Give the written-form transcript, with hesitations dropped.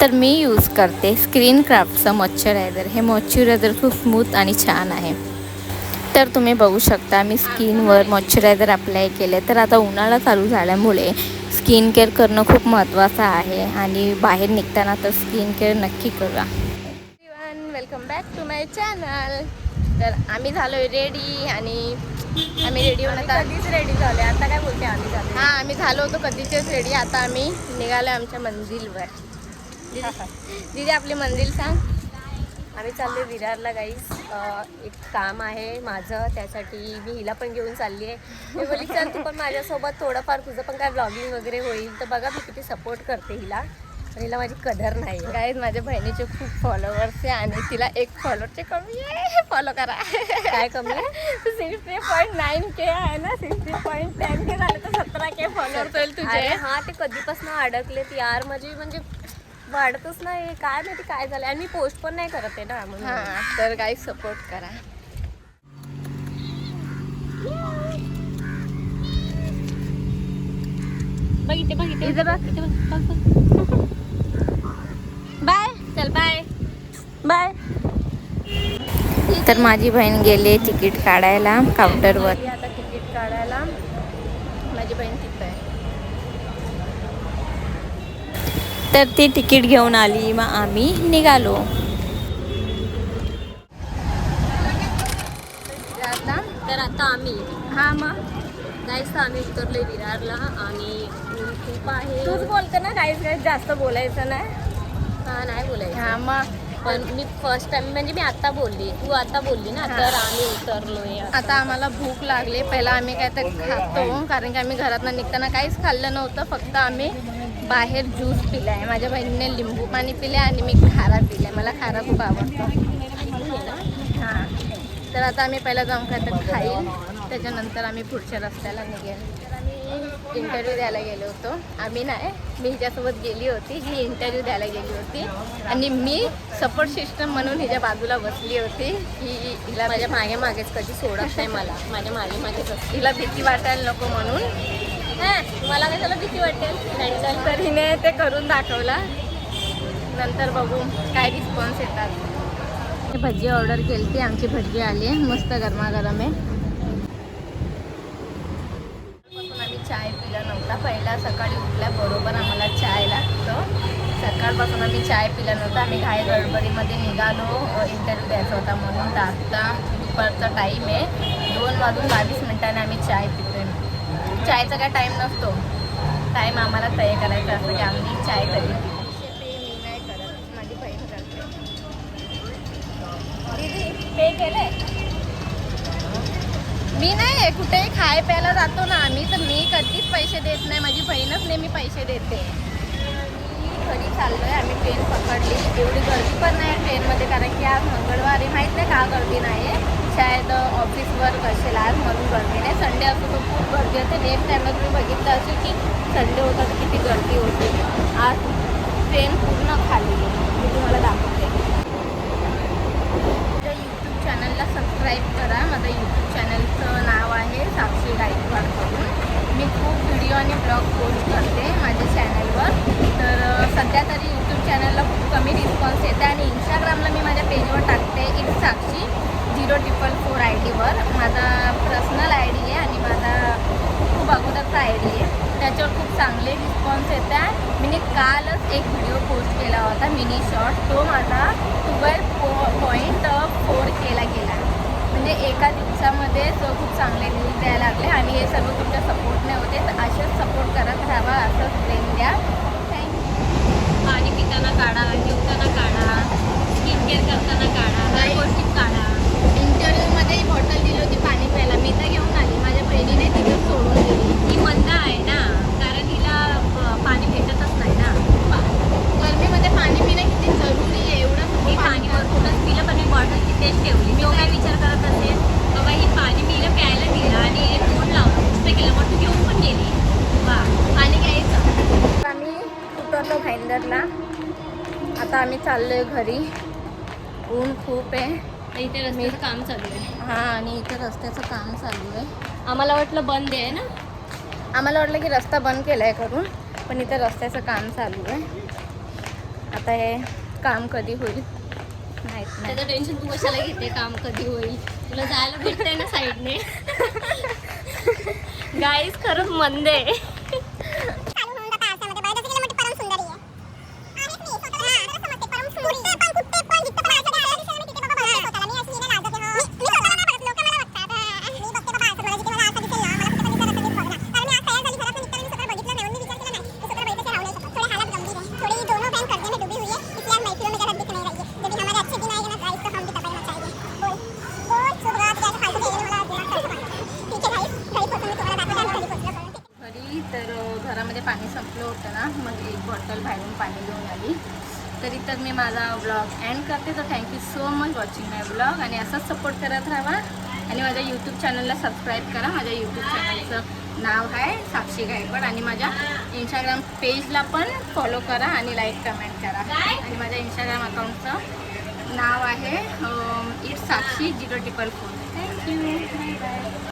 तर मी यूज करते screen क्राफ्टचं moisturiser. हे मॉइश्चरायझर खूप स्मूथ आणि छान आहे. तर तुम्ही बघू शकता मी स्किनवर मॉइश्चरायझर अप्लाय केले. तर आता उन्हाळा चालू झाल्यामुळे स्किन केअर करणं खूप महत्त्वाचं आहे आणि बाहेर निघताना तर स्किन केअर नक्की करा. Welcome back to my channel. तर आम्ही झालो रेडी आणि आम्ही रेडी होऊन आता कधीच रेडी झाले. आता काय बोलते आम्ही झालो. हां, आम्ही झालो होतो कधीचेच रेडी. आता आम्ही निघालो आमच्या मंदिरवर. दीदी आपली मंदिर सांग. आम्ही चाललो विरारला गाईस. एक काम आहे माझं, त्यासाठी मी हिला पण घेऊन चालली आहे. मी बोलली चल तू पण माझ्यासोबत, थोडंफार तुझं पण काय ब्लॉगिंग वगैरे होईल. तर बघा मी किती सपोर्ट करते हिला, पण हिला माझी कदर नाही. गाईज माझ्या बहिणीचे खूप फॉलोअर्स आहे आणि तिला एक फॉलोअरचे कमी आहे. फॉलो करा. काय कमी आहे? 60.9K आहे ना. 60.10K झाले तर 17K फॉलोअर्स होईल तुझे. हां, ते कधीपासून अडकलेत यार. म्हणजे वाढतच नाही, काय माहिती काय झालं. आणि मी पोस्ट पण नाही करत आहे ना म्हणून. हां, तर गाईज सपोर्ट करा. बघितले बाय. चल बाय बाय. तर माझी बहीण गेली तिकीट काढायला काउंटरवर. आता तिकीट काढायला माझी बहीण तिथं आहे. तर ती तिकीट घेऊन आली, मग आम्ही निघालो. तर आता आम्ही मग गाईस आम्ही उतरलोय विरारला आणि ऊन खूप आहे. तूच बोलते ना गाईज जास्त बोलायचं नाही. हां, नाही बोलायचं. हां मग पण मी फर्स्ट टाइम म्हणजे मी आता बोलली, तू आता बोलली ना. तर आम्ही उतरलोय. आता आम्हाला भूक लागली. पहिला आम्ही काय तर खातो, कारण की आम्ही घरातनं निघताना काहीच खाल्लं नव्हतं. फक्त आम्ही बाहेर ज्यूस पिला आहे. माझ्या बहिणीने लिंबू पाणी पिले आणि मी खारा पिला. मला खारा खूप आवडतो. हां, तर आता आम्ही पहिला जाऊन काय तर खाईल, त्याच्यानंतर आम्ही पुढच्या रस्त्याला निघेल. तर आम्ही इंटरव्ह्यू द्यायला गेलो होतो. आम्ही नाही, मी हिच्यासोबत गेली होती. ही इंटरव्ह्यू द्यायला गेली होती आणि मी सपोर्ट सिस्टम म्हणून हिच्या बाजूला बसली होती. ही हिला माझ्या मागेच कधी सोडत नाही मला. माझ्या मागेच असते. हिला भीती वाटायला नको म्हणून. मला काय त्याला भीती वाटेल नाही. चल तर हिने ते करून दाखवला. नंतर बघू काय रिस्पॉन्स येतात. भजी ऑर्डर केली ती, आमची भजी आली आहे मस्त गरमागरम आहे. आम्ही चाय पिला नव्हता. पहिला सकाळी उठल्याबरोबर आम्हाला चाय लागतो. सकाळपासून आम्ही चाय पिला नव्हता. आम्ही घाई गडबडीमध्ये निघालो, इंटरव्ह्यू द्यायचा होता म्हणून. तर आत्ता दुपारचा टाईम आहे, 2:22 आम्ही चाय पितोय. चायचा काय टाईम नसतो, टाईम आम्हाला तय करायचा असतो की आम्ही चाय कधी. मी नाही करत, माझी बहीण करते. दीदी पे केलंय? मी नाही, कुठेही खाय प्यायला जातो ना आम्ही, तर मी कधीच पैसे देत नाही. माझी बहीणच नेहमी पैसे देते. घरी चाललो आहे आम्ही. ट्रेन पकडली. एवढी गर्दी पण नाही ट्रेनमध्ये, कारण की आज मंगळवारी. माहीत नाही का गर्दी नाही आहे. शायद ऑफिसवर असेल आज म्हणून गर्दी नाही. संडे असतो तर खूप गर्दी होते. नेक्स्ट टाईमला तुम्ही बघितलं असेल की संडे होता तर किती गर्दी होती. आज ट्रेन पूर्ण खाली आहे. मी तुम्हाला दाखवते. माझ्या यूट्यूब चॅनलला सबस्क्राईब करा. माझं यूट्यूब चॅनलचं नाव आहे साक्षी गायकवाड करून. मी खूप व्हिडिओ आणि ब्लॉग पोस्ट करते माझ्या चॅनलवर. तर सध्या तरी यूट्यूब चॅनलला खूप कमी रिस्पॉन्स येते आणि इंस्टाग्रामला मी माझ्या पेजवर टाकते इट्स साक्षी 044 ID वर. माझा पर्सनल ID आहे आणि माझा खूप अगोदरचा ID आहे. त्याच्यावर खूप चांगले रिस्पॉन्स येत आहे. मी कालच एक व्हिडिओ पोस्ट केला होता मिनी शॉर्ट. तो माझा 12.4 केला गेला. म्हणजे एका दिवसामध्ये तो खूप चांगले व्ह्यूज द्यायला लागले. आणि हे सर्व तुमच्या सपोर्टने होते. तर असेच सपोर्ट करत राहावा, असंच प्रेम द्या. थँक्यू. पाणी पिताना काढा, जेवताना काढा, स्किन केअर करताना काढा, हर गोष्टीत काढा. इंटरव्ह्यूमध्ये बॉटल दिली होती पाणी प्यायला, मी तर घेऊन आली. माझ्या बहिणीने तिथं सोडून दिली. ही मंद आहे ना, कारण हिला पाणी भेटतच नाही ना. गरमीमध्ये पाणी पिणं किती जरुरी आहे. एवढं मी पाणी भरपूरच पिलं, पण मी बॉटल तिथेच ठेवली. मी काय विचार करत असेल बाबा ही पाणी मी प्यायला दिलं आणि हे फोन लावलं नुसतं केलं, मग तू घेऊन पण गेली. वा, पाणी घ्यायचं. आम्ही उतरलो भाईंदरला. आता आम्ही चाललोय घरी. ऊन खूप आहे. इथे रस्त्याचं काम चालू आहे. हां, आणि इथे रस्त्याचं काम चालू आहे. आम्हाला वाटलं बंद आहे ना. आम्हाला वाटलं की रस्ता बंद केला आहे करून, पण इथं रस्त्याचं काम चालू आहे. आता हे काम कधी होईल माहीत नाही. त्याचं टेन्शन तू कशाला घेते, काम कधी होईल, तुला जायला भेटतंय ना साईडने. गाईस खरंच मंद आहे. तर घरामध्ये पाणी संपलं होतं ना, मग एक बॉटल बाहेरून पाणी घेऊन आली. तरी तर मी माझा व्लॉग एंड करते. तर थँक्यू सो मच वॉचिंग माय व्लॉग आणि असाच सपोर्ट करत राहा आणि माझ्या यूट्यूब चॅनलला सबस्क्राईब करा. माझ्या यूट्यूब चॅनलचं नाव आहे साक्षी गायकवाड आणि माझ्या इंस्टाग्राम पेजला पण फॉलो करा आणि लाईक कमेंट करा. आणि माझ्या इंस्टाग्राम अकाउंटचं नाव आहे it's Sakshi 0444. Thank you, bye bye.